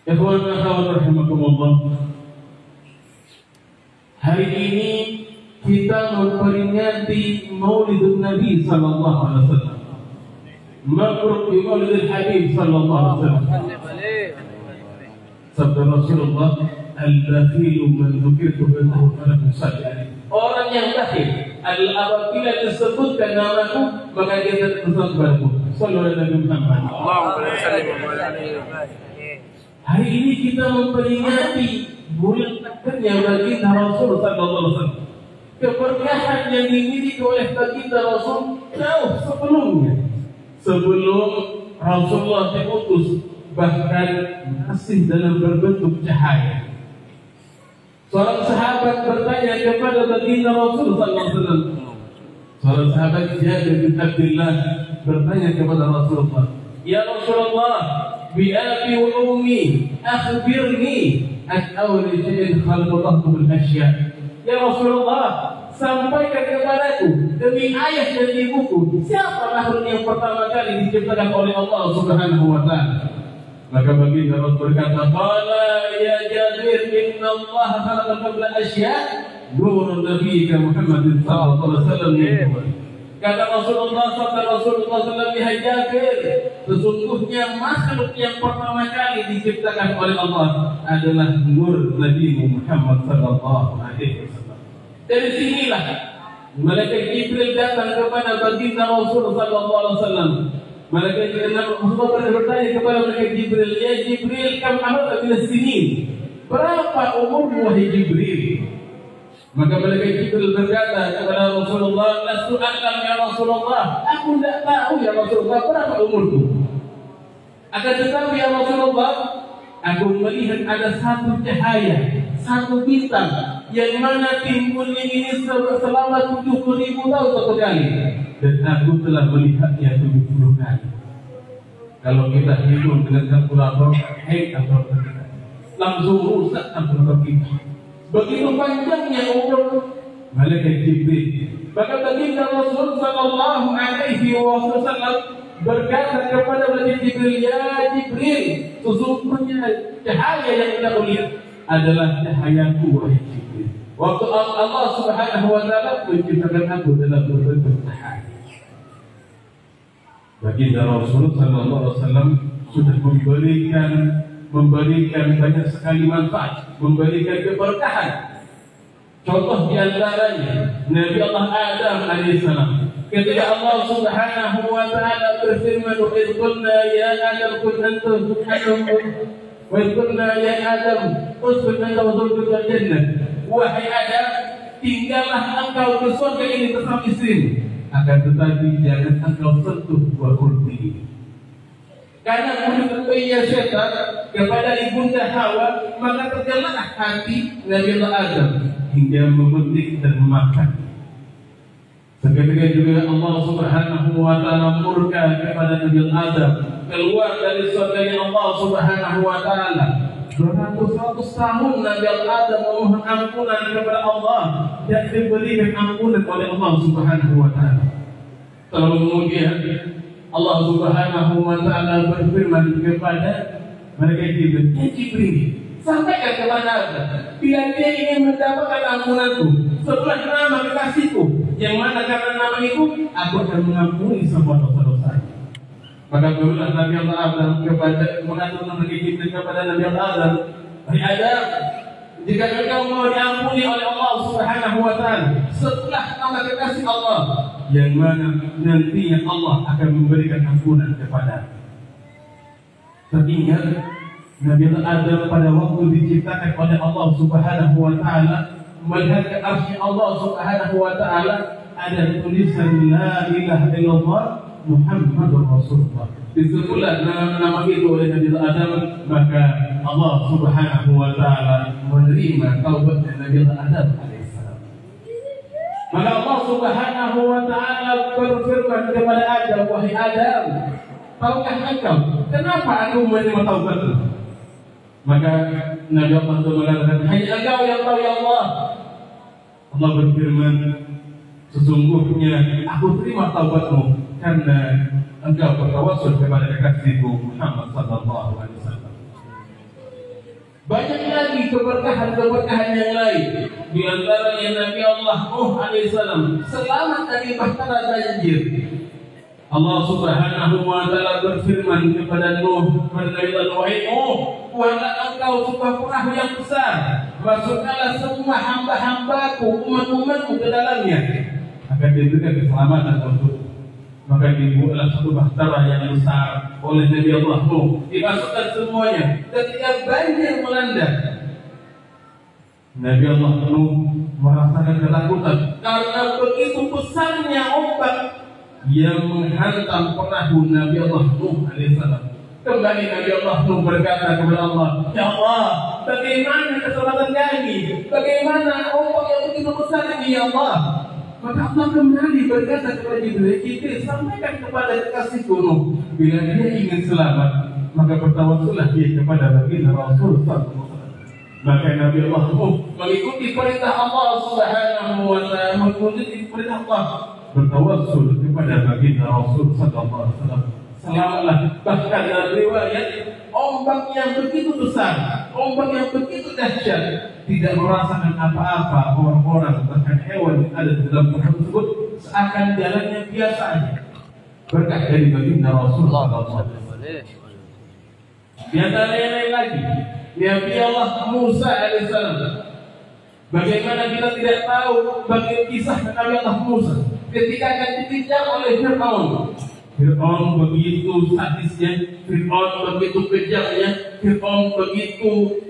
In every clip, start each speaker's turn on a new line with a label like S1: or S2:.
S1: Ikhwan akhwat rahimakumullah. Hari ini kita memperingati Maulidun Nabi sallallahu alaihi wasallam. Mabruk bi Maulidil Habib sallallahu alaihi wasallam. Sabda Rasulullah, al-bakhilu man dzukirtu bihi falam yusalli. Orang yang bakhil adalah apabila disebutkan namaku maka dia tidak bersalawat kepadaku. Sallallahu alaihi Muhammad. Allahumma shalli wa hari ini kita memperingati bulan akhirnya baginda Rasul sallallahu alaihi wasallam. Keberkahan yang dimiliki oleh baginda Rasul jauh sebelumnya. Sebelum Rasulullah diutus, bahkan masih dalam berbentuk cahaya. Seorang sahabat bertanya kepada baginda Rasul sallallahu alaihi wasallam. Seorang sahabat Jabir bin Abdullah bertanya kepada Rasulullah, "Ya Rasulullah, bi abi wa ummi, akhbirni an awwal shay'in khalaqahu bil asya." Ya Rasulullah, sampaikan kepadaku demi ayah dan ibuku, siapa makhluk yang pertama kali diciptakan oleh Allah Subhanahu wa taala? Maka baginda Rasul berkata, "Qala ya Jabir, inna Allah khalaqa qabla asya nurun nabiyika Muhammad sallallahu alaihi wasallam." Kata Rasulullah SAW, "Ya Jabir, sesungguhnya makhluk yang pertama kali diciptakan oleh Allah adalah nur Nabi Muhammad sallallahu alaihi wasallam." Dari sinilah malaikat Jibril datang kepada baginda Rasul sallallahu alaihi wasallam. Malaikat Rasulullah bertanya kepada malaikat Jibril, "Ya Jibril, kam amal bil sinin?" Berapa umurmu wahai Jibril? Maka malaikat Jibril berkata kepada Rasulullah, "Lastu a'lam ya Rasulullah." Aku tidak tahu ya Rasulullah berapa umurku. Akan tetapi ya Rasulullah, aku melihat ada satu cahaya, satu bintang yang mana timbulnya ini selama 70.000 tahun satu kali, dan aku telah melihatnya 70 kali. Kalau kita hitung dengan kalkulator, atau langsung rusak kalkulator kita. Begitu panjangnya umur malaikat Jibril. Maka baginda Rasul sallallahu alaihi wasallam berkata kepada malaikat Jibril, "Ya Jibril, sesungguhnya cahaya yang kita lihat adalah cahayaku wahai Jibril. Waktu Allah Subhanahu wa taala menciptakan aku dalam berbentuk cahaya." Baginda Rasul sallallahu alaihi wasallam sudah memberikan banyak sekali manfaat, memberikan keberkahan. Contoh di antaranya Nabi Allah Adam alaihissalam. Ketika Allah Subhanahu wa taala berfirman, "Wa idh qulna ya Adam kun antum wa idh qulna ya Adam uskun anta wa zawjuka al-jannah." Wahai Adam, tinggallah engkau di surga ini bersama istrimu, akan tetapi jangan engkau sentuh buah kursi ini. Karena mulut syaitan kepada ibunda Hawa, maka tergeraklah hati Nabi Allah Adam hingga memetik dan memakan. Seketika juga Allah Subhanahu wa taala murka kepada Nabi Adam, keluar dari surganya Allah Subhanahu wa taala. Beratus-ratus tahun Nabi Adam memohon ampunan kepada Allah dan diberikan ampunan oleh Allah Subhanahu wa taala. Lalu kemudian Allah Subhanahu wa taala berfirman kepada malaikat Jibril, "Ya Jibril, sampaikan kepada Adam bila dia ingin mendapatkan ampunanku setelah nama kekasihku, yang mana karena nama itu aku akan mengampuni semua dosa-dosanya." Maka berulang Nabi Allah Adam kepada mengatur malaikat Jibril kepada Nabi Allah Adam, "Hai Adam, jika engkau mau diampuni oleh Allah Subhanahu wa taala setelah nama kekasih Allah, yang mana nantinya Allah akan memberikan ampunan kepada." Teringat Nabi Adam pada waktu diciptakan oleh Allah Subhanahu wa taala, melihat ke arsy Allah Subhanahu wa taala ada tulisan la ilaha illallah Muhammadur Rasulullah. Disebutlah nama itu oleh Nabi Adam, maka Allah Subhanahu wa taala menerima taubat Nabi Adam alaihissalam. Maka Allah Subhanahu wa taala berfirman kepada Adam, "Wahai Adam, tahukah engkau kenapa aku menerima taubatmu?" Maka Nabi Allah mengatakan, "Hai engkau yang tahu ya Allah." Allah berfirman, "Sesungguhnya aku terima taubatmu karena engkau bertawassul kepada kekasihku Muhammad sallallahu alaihi wasallam." Banyak lagi keberkahan-keberkahan yang lain. Di antaranya Nabi Allah Nuh alaihissalam selamat dari bahtera banjir. Allah Subhanahu wa taala berfirman kepada Nuh, "Wahai Nuh, buatlah engkau sebuah perahu yang besar, masukkanlah semua hamba-hambaku, umat-umatku ke dalamnya, akan diberikan keselamatan untuk." Maka dibuatlah satu bahtera yang besar oleh Nabi Allah Nuh, dimasukkan semuanya. Ketika banjir melanda, Nabi Allah Nuh merasakan ketakutan karena begitu besarnya ombak yang menghantam perahu Nabi Allah Nuh alaihissalam. Kembali Nabi Allah Nuh berkata kepada Allah, "Ya Allah, bagaimana keselamatan kami? Bagaimana ombak yang begitu besar ini, ya Allah?" Maka Allah kembali berkata kepada Jibril, "Sampaikan kepada kekasihku Nuh, bila dia ingin selamat, maka bertawassullah dia kepada baginda Rasul sallallahu alaihi wasallam." Maka Nabi Allah Nuh mengikuti perintah Allah Subhanahu wa taala, mengikuti perintah Allah, bertawassul kepada baginda Rasul sallallahu alaihi wasallam. Selamatlah. Bahkan dalam riwayat, ombak yang begitu besar, ombak yang begitu dahsyat, tidak merasakan apa-apa orang-orang bahkan hewan yang ada di dalam perahu tersebut, seakan jalannya biasa saja. Berkah dari baginda Rasulullah sallallahu alaihi wasallam. Di antara yang lain lagi, Nabi Allah Musa alaihissalam. Bagaimana kita tidak tahu bagaimana kisah Nabi Allah Musa ketika akan dikejar oleh Fir'aun. Fir'aun begitu sadisnya, Fir'aun begitu kejamnya, Fir'aun begitu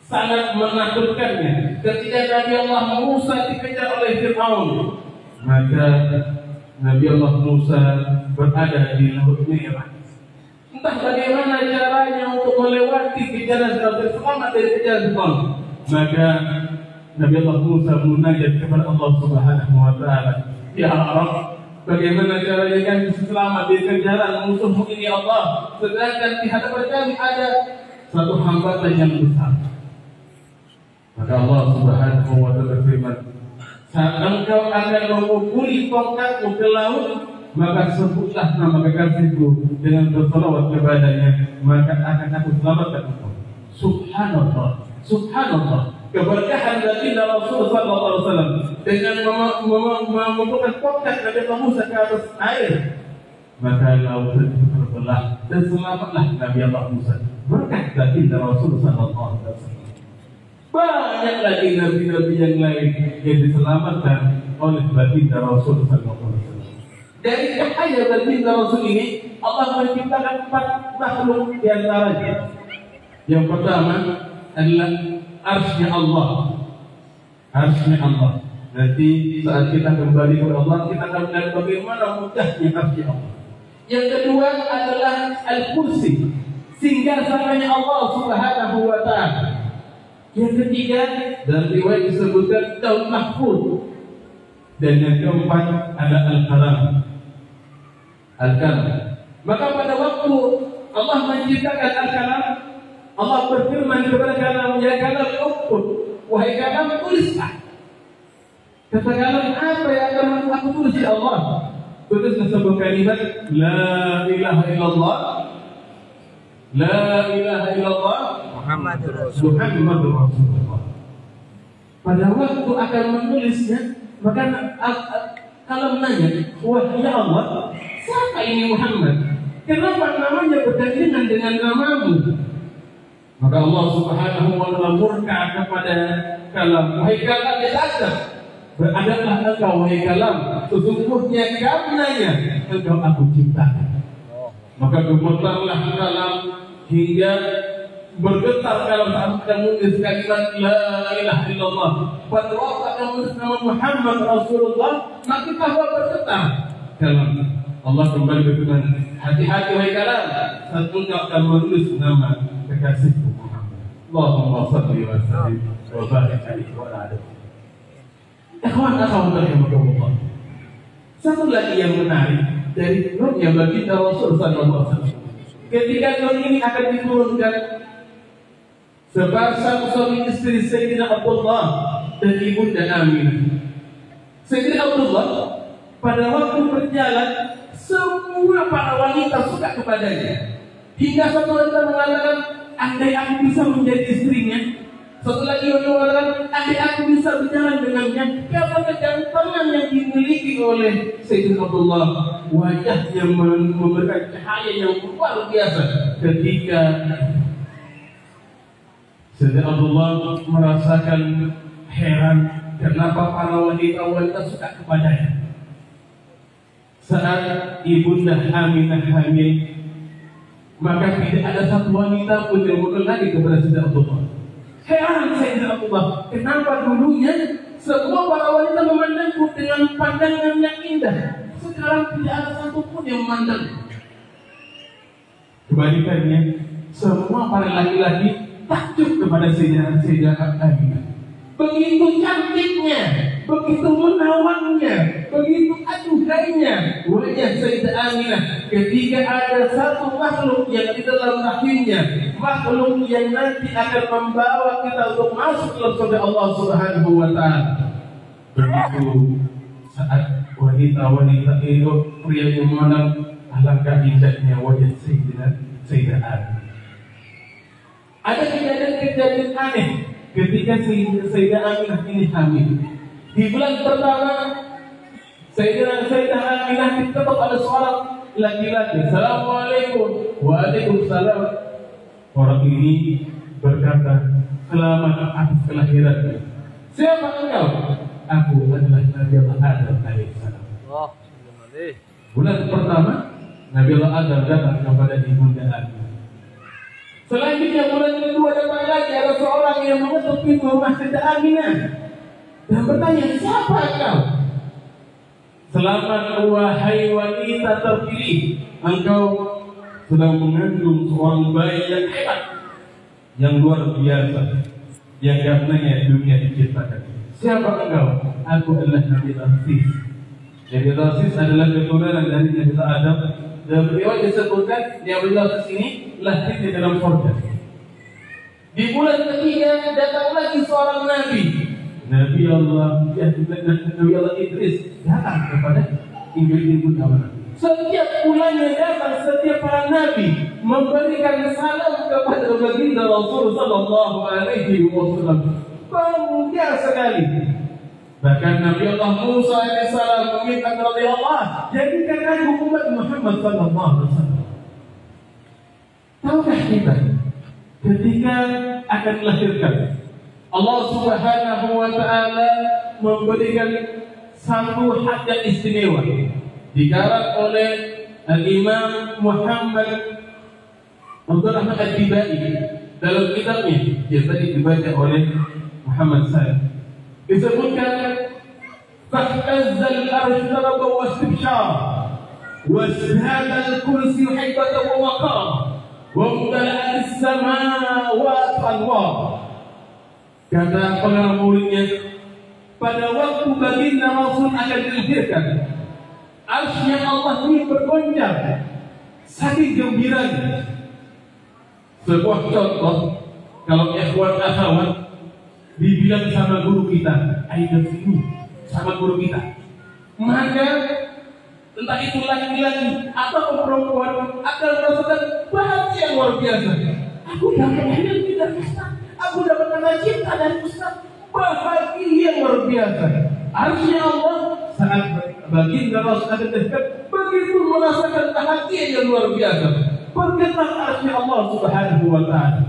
S1: sangat menakutkannya. Ketika Nabi Allah Musa dikejar oleh Fir'aun, maka Nabi Allah Musa berada di Laut Merah. Entah bagaimana caranya untuk melewati kejaran dan selamat dari kejaran Fir'aun. Maka Nabi Allah Musa munajat kepada Allah Subhanahu wa taala, "Ya Rabb, bagaimana caranya kami selamat dari kejaran musuhmu ini, Allah, sedangkan di hadapan kami ada satu hambatan yang besar." Maka Allah Subhanahu wa taala berfirman, "Saat engkau akan memukuli tongkatmu ke laut, maka sebutlah nama kekasihku dengan bersalawat kepadanya, maka akan aku selamatkan engkau." Subhanallah, subhanallah. Keberkahan baginda Rasul sallallahu alaihi wasallam dengan membuka tongkat Nabi Musa ke atas air, maka laut itu terbelah dan selamatlah Nabi Allah Musa. Berkat baginda Rasul sallallahu alaihi wasallam. Banyak lagi nabi-nabi yang lain yang diselamatkan oleh baginda Rasul sallallahu alaihi wasallam. Dari cahaya baginda Rasul ini, Allah menciptakan 4 makhluk di antaranya. Yang pertama adalah arsy Allah. Arsy Allah. Nanti saat kita kembali kepada Allah, kita akan melihat bagaimana mudahnya arsy Allah. Yang kedua adalah al-kursi, singgasananya Allah Subhanahu wa taala. Yang ketiga, dalam riwayat disebutkan Lauh Mahfuz. Dan yang keempat ada al-kalam. Al-kalam. Maka pada waktu Allah menciptakan al-kalam, Allah berfirman kepada kalam, "Ya kalam, uktub, wahai kalam, tulislah." Kata kalam, "Apa yang akan aku tulis, ya Allah?" Tulislah sebuah kalimat, "La ilaha illallah, la ilaha illallah, Muhammadur Rasulullah." Pada waktu akan menulisnya, maka kalam nanya, "Wahai ya Allah, siapa ini Muhammad? Kenapa namanya berdampingan dengan namamu?" Maka Allah Subhanahu wa taala murka kepada kalam, "Wahai kalam, berkata, beradakah engkau wahai kalam? Sesungguhnya karenanya engkau aku ciptakan." Maka gemetarlah kalam hingga bergetar kalam saat akan menulis kalimat la ilaha illallah. Pada waktu akan menulis nama Muhammad Rasulullah, maka bahwa bergetar kalam. Allah kembali berfirman, "Hati-hati wahai kalam, saat engkau akan menulis nama kekasihku Muhammad." Allahumma salli wa sallim wa barik alaihi wa ala alihi. Akhwan rahimakumullah. Satu lagi yang menarik dari nurnya baginda Rasul sallallahu alaihi wasallam. Ketika nur ini akan diturunkan, sepasang suami istri Sayyidina Abdullah dan ibunda Aminah. Sayyidina Abdullah pada waktu berjalan, semua para wanita suka kepadanya. Hingga satu wanita mengatakan, andai aku bisa menjadi istrinya. Satu lagi yang mengatakan, andai aku bisa berjalan dengannya. Karena kejantanan yang dimiliki oleh Sayyidina Abdullah, wajahnya memberikan cahaya yang luar biasa. Ketika Sayyidina Abdullah merasakan heran kenapa para wanita-wanita suka kepadanya. Saat ibunda Aminah hamil, maka tidak ada satu wanita pun yang mengenali kepada Sayyidina Abdullah. Heran Sayyidina Abdullah, kenapa dulunya semua para wanita memandangku dengan pandangan yang indah, sekarang tidak ada satu pun yang memandang. Kebalikannya, semua para laki-laki takjub kepada Sayyidah Aminah. Begitu cantiknya, begitu menawannya, begitu aduhainya wajah Sayyidah Aminah ketika ada satu makhluk yang di dalam rahimnya, makhluk yang nanti akan membawa kita untuk masuk ke surga Allah Subhanahu wa Ta'ala. Begitu saat wanita-wanita itu, pria yang memandang, alangkah indahnya wajah Sayyidah Aminah. Ada kejadian-kejadian aneh ketika Sayyidah Aminah ini hamil. Di bulan pertama, Sayyidah Aminah diketuk oleh seorang laki-laki. Assalamualaikum. Waalaikumsalam. Orang ini berkata, selamat atas kelahiranmu. Siapa engkau? Aku adalah Nabi Allah Adam alaihissalam. Bulan pertama, Nabi Allah Adam datang kepada ibunda Aminah. Selanjutnya bulan kedua datang lagi, ada seorang yang mengetuk pintu rumah Sayyidah Aminah dan bertanya, siapa engkau? Selamat wahai wanita terpilih, engkau sedang mengandung seorang bayi yang hebat, yang luar biasa, yang karenanya dunia diciptakan. Siapa engkau? Aku adalah Nabi Rasis. Nabi Rasis adalah keturunan dari Nabi Adam. Dan beliau disebutkan yang beliau ke sini lahir di dalam surga. Di bulan ketiga datang lagi seorang nabi, Nabi Allah Idris datang kepada ibu-ibu kawan. Setiap bulannya datang setiap para nabi memberikan salam kepada baginda Rasul sallallahu alaihi wasallam. Bangga sekali. Bahkan Nabi Allah Musa alaihissalam meminta kepada Allah, jadikan aku umat Muhammad sallallahu alaihi wasallam. Tahukah kita ketika akan melahirkan, Allah Subhanahu wa Ta'ala memberikan satu hak yang istimewa digarap oleh Al-Imam Muhammad Abdul Rahman Ad-Dibai dalam kitabnya yang tadi dibaca oleh Muhammad Said. Disebutkan fahtazzal arsh taraba wa istibshar wasdada al-kursi haibatan wa waqar wa mudala'at as-samawat anwar. Kata pengarang muridnya, pada waktu baginda Rasul akan dilahirkan, arsy Allah ini bergoncang saking gembiranya. Sebuah contoh, kalau ikhwan akhwat dibilang sama guru kita, aida filu, sama guru kita, maka entah itu laki-laki atau perempuan akan merasakan bahagia yang luar biasa. Aku dapat ilmu dari Ustaz, aku dapat kata cinta dari Ustaz, bahagia yang luar biasa. Arsy Allah saat baginda Rasul ada dekat, begitu merasakan bahagia yang luar biasa. Bergetar arsy Allah Subhanahu wa Ta'ala.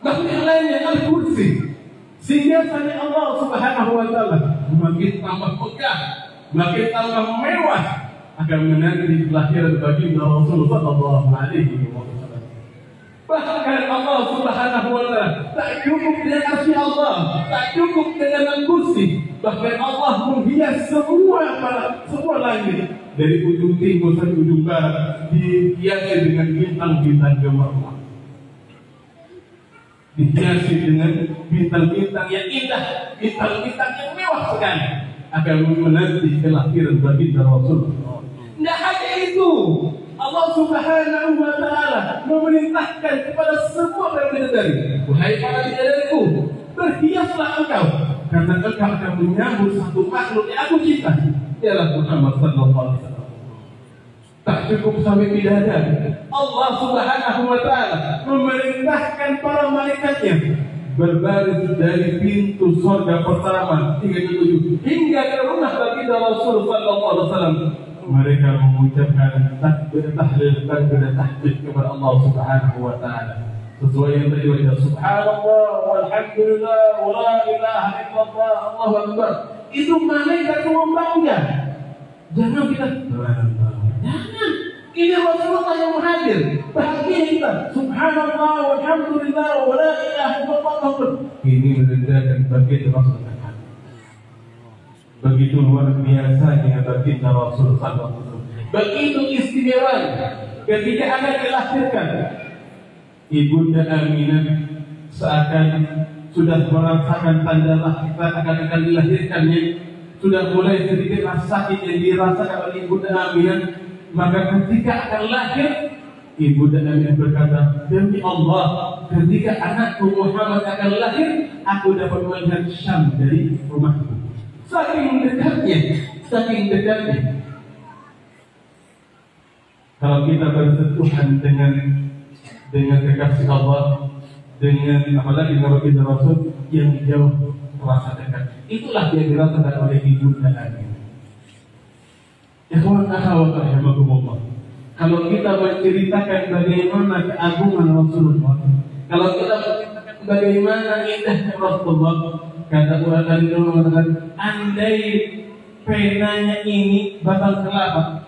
S1: Bahkan yang lainnya al-kursi, singgasanya Allah Subhanahu wa Ta'ala makin tambah megah, makin tambah mewah, akan menanti kelahiran baginda Rasul sallallahu alaihi wasallam. Bahkan Allah Subhanahu wa Ta'ala tak cukup dengan arsy Allah, tak cukup dengan al-kursi, bahkan Allah menghias semua langit dari ujung timur sampai ujung barat dihiasi dengan bintang-bintang gemerlap. Dihiasi dengan bintang-bintang yang indah, bintang-bintang yang mewah sekali, akan menanti kelahiran baginda Rasul. Tidak hanya itu, Allah Subhanahu wa Ta'ala memerintahkan kepada semua para bidadari, wahai para bidadariku, berhiaslah engkau, karena engkau akan menyambut satu makhluk yang aku cintai, ialah Muhammad sallallahu alaihi wasallam. Tak cukup sampai bidadari. Allah Subhanahu wa Ta'ala memerintahkan para malaikatnya berbaris dari pintu surga pertama 37 hingga ke rumah baginda Rasul sallallahu alaihi wasallam. Mereka mengucapkan takbir tahlil, takbir tahmid kepada Allah Subhanahu wa Ta'ala. Sesuai yang tadi wajah subhanallah walhamdulillah wa la ilaha illallah Allahu akbar. Itu malaikat membangga. Jangan kita jangan. Ini Rasulullah yang hadir. Bahagia kita. Subhanallah walhamdulillah wa la ilaha illallah. Ini merendahkan baginda Rasulullah. Begitu luar biasanya baginda Rasul sallallahu alaihi wasallam. Begitu istimewa ketika akan dilahirkan. Ibunda Aminah seakan sudah merasakan tanda akan dilahirkannya, sudah mulai sedikit rasa sakit yang dirasakan oleh Ibunda Aminah. Maka ketika akan lahir, Ibunda Aminah berkata, demi Allah, ketika anakku Muhammad akan lahir, aku dapat melihat Syam dari rumahku. Saking dekatnya, saking dekatnya. Kalau kita bersentuhan dengan kekasih Allah, dengan apalagi dengan baginda Rasul yang jauh terasa dekat, itulah yang dirasakan oleh Ibunda Aminah. Ikhwan akhwat rahimakumullah. Kalau kita menceritakan bagaimana keagungan Rasulullah, kalau kita menceritakan bagaimana indahnya Rasulullah, kata Quran tadi mengatakan, andai penanya ini bakal kelapa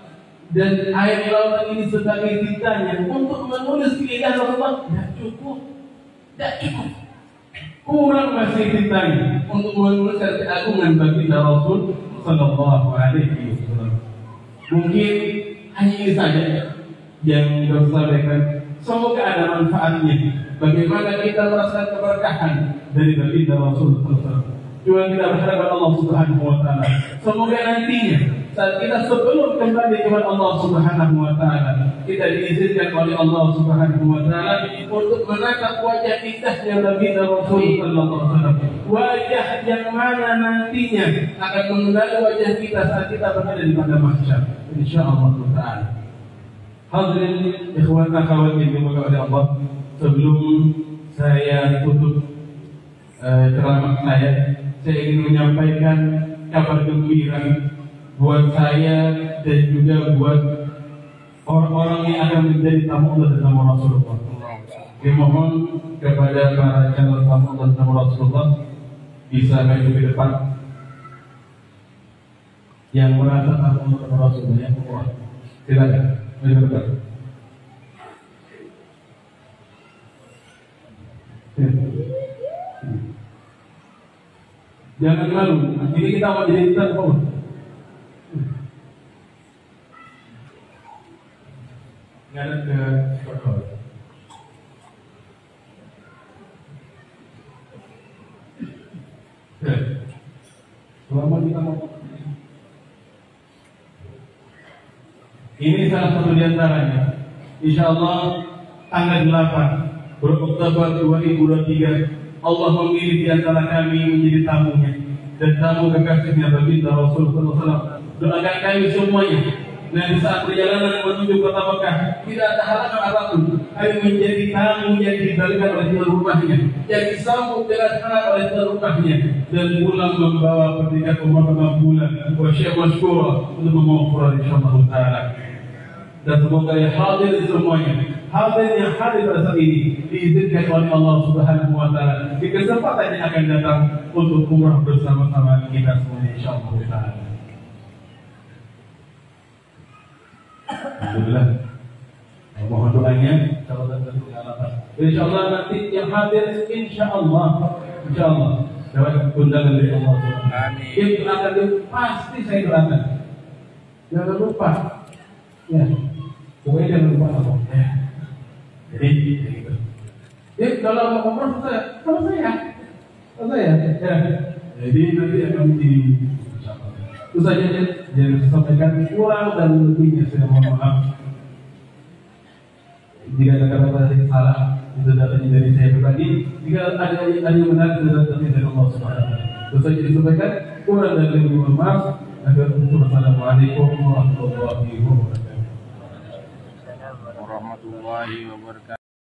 S1: dan air lautan ini sebagai tintanya untuk menulis keindahan Rasulullah, tidak cukup, kurang masih tintanya untuk menuliskan keagungan baginda Rasul sallallahu alaihi wasallam. Mungkin hanya ini saja yang kita sampaikan. Semoga ada manfaatnya. Bagaimana kita merasakan keberkahan dari baginda Rasul sallallahu alaihi wasallam. Juga kita berharap Allah Subhanahu wa Ta'ala, semoga nantinya saat kita sebelum kembali kepada Allah Subhanahu wa Ta'ala, kita diizinkan oleh Allah Subhanahu wa Ta'ala untuk menatap wajah indahnya baginda Rasul sallallahu alaihi wasallam. Wajah yang mana nantinya akan mengenali wajah kita saat kita berada di padang mahsyar, insyaallah Ta'ala. Hadirin ikhwan akhwat yang dimuliakan oleh Allah, sebelum saya tutup ceramah saya ingin menyampaikan kabar gembira buat saya dan juga buat orang-orang yang akan menjadi tamu Allah dan tamu Rasulullah. Dimohon kepada para calon tamu Allah dan tamu Rasulullah bisa maju ke depan. Yang merasa tamu Allah dan Rasulullah, ya Allah, silakan maju ke depan. Jangan malu. Ini kita mau jadi insan kok. Nggak ada ke protokol. Selamat kita mau. Ini salah satu di antaranya. Insyaallah tanggal 8 Oktober 2023. Allah memilih di antara kami menjadi tamunya dan tamu kekasihnya baginda Rasul sallallahu alaihi wasallam. Doakan kami semuanya nanti saat perjalanan menuju kota Mekah tidak ada halangan apapun. Kami menjadi tamu yang diberikan oleh tuan rumahnya, yang disambut dengan hangat oleh tuan rumahnya, dan pulang membawa pernikahan umur 6 bulan. Wa syekh masykur untuk memawfurah insyaallah Ta'ala. Dan semoga yang hadir semuanya, hadir yang hadir pada saat ini diizinkan oleh Allah Subhanahu wa Ta'ala di kesempatan yang akan datang untuk umrah bersama-sama kita semua insyaallah Ta'ala. Alhamdulillah. Mohon doanya kalau dan insyaallah nanti yang hadir insyaallah dapat undangan dari Allah Subhanahu wa Ta'ala. Yang akan pasti saya doakan. Jangan lupa. Ya. Pokoknya jangan lupa apa. Ya. Jadi gitu. Kalau mau umrah kalau saya. Ya. Jadi nanti akan itu saja yang saya sampaikan, kurang dan lebihnya saya mohon maaf. Jika ada kata-kata yang salah, itu datangnya dari saya pribadi. Jika ada yang benar, itu datangnya dari Allah Subhanahu wa Ta'ala. Itu saja disampaikan, kurang dan lebih mohon maaf. Assalamualaikum warahmatullahi wabarakatuh.
S2: warahmatullahi wabarakatuh.